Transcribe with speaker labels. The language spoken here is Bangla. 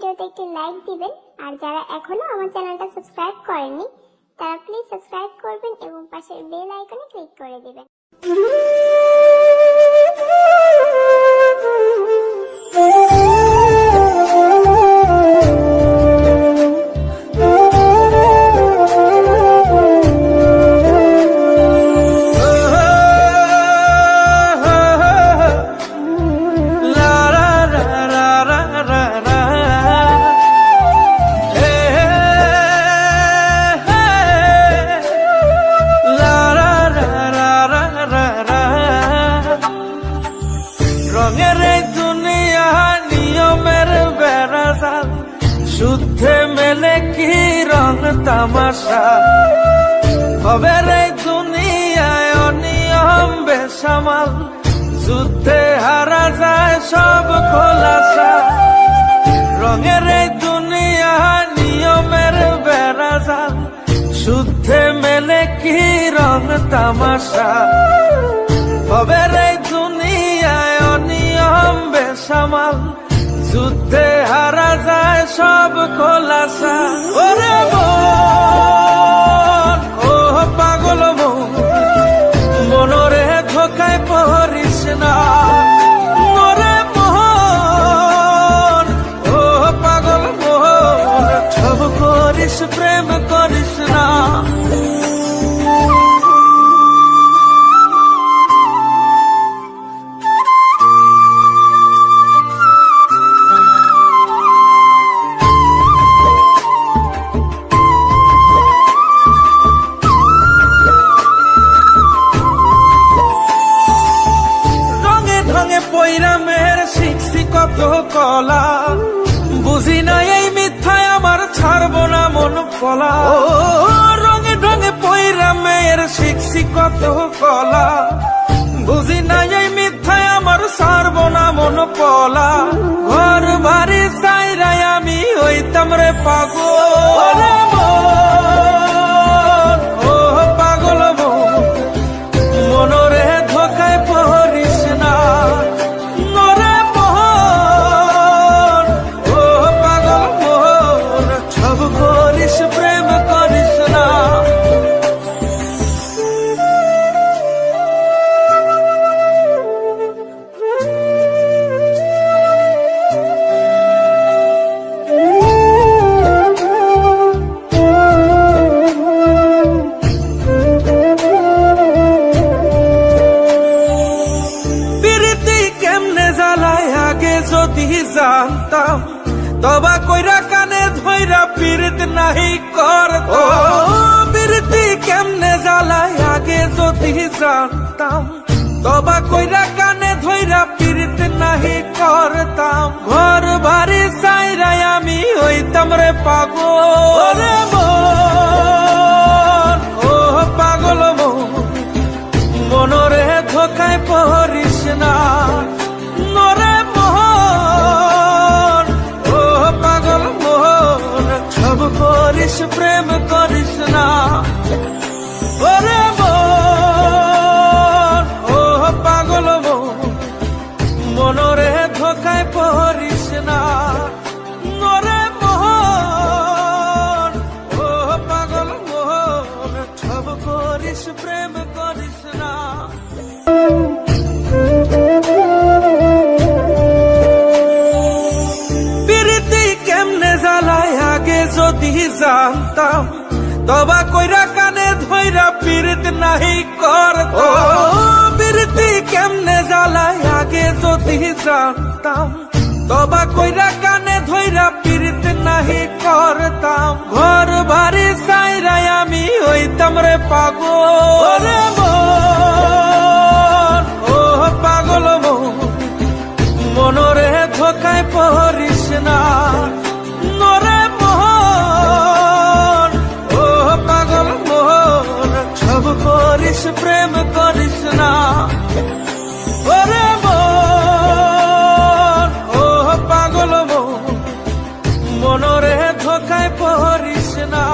Speaker 1: ভিডিওতে একটি লাইক দিবেন আর যারা এখনো আমার চ্যানেলটা সাবস্ক্রাইব করেননি তারা প্লিজ সাবস্ক্রাইব করবেন এবং পাশের বেল আইকনে ক্লিক করে দিবেন।
Speaker 2: শুদ্ধে মেলে কি রং তামাশা হবে রে দুনিয়ায় অনিয়ম বেসামাল, যুদ্ধে হারা যায় সব খোলাসা। রঙের এই দুনিয়া নিয়মের বেড়াজাল, শুদ্ধে মেলে কি রং তামাশা হবে রে দুনিয়ায় অনিয়ম বেসামাল, যুদ্ধে হারা যায় সব খোলাসা। ওরে মন, ও পাগল মন, মনরে ধোকায় পড়িস না। ওরে মন, ও পাগল মন, সব করিস প্রেম করিস না। কত কলা বুঝি না এই মিথ্যায় আমার ছাড়বো না মন কলা। রঙে ঢঙে পয়রা মেয়ের শিখছি কত কলা, বুঝি না এই মিথ্যায় আমার ছাড়বো না মন কলা। ঘর বাড়ি চাইরাই আমি হইতাম রে পাগল। ও পাগল মন, মনরে ধোকায় পড়িস না। প্রেম করিস না। প্রীতি কেমনে জ্বালায় আগে যদি জানতাম, তবা কইরা কানে ধইরা পীড়িত নাহি করতাম। প্রীতি কেমনে জ্বালায় আগে যদি জানতাম, তবা কইরা কানে ধইরা পীড়িত নাহি করতাম। ঘর বাড়ি চাইরাই আমি হইতাম রে পাগল। ও পাগল মন, মনরে ধোকায় পড়িস না। নরে মন, ও পাগল মন, সব করিস প্রেম করিস না। ওরে মন, ও পাগল মন, মনরে ধোকায় পড়িস না। নরে মন, ও পাগল মন, সব করিস প্রেম করিস না। প্রীতি কেমনে জ্বালায় আগে যদি জানতাম, তবা কইরা কানে ধইরা পীড়িত নাহি করতাম। প্রীতি কেমনে জ্বালায় আগে যদি জানতাম, তবা কইরা কানে ধইরা পীড়িত নাহি করতাম। ঘর বাড়ি চাইরাই আমি হইতাম রে পাগল। ও পাগল মন, মনরে ধোকায় পড়িস না। নরে মন, ও পাগল মন, সব করিস প্রেম করিস না। ওরে মন, ও পাগল মন, মনরে ধোকায় পড়িস না।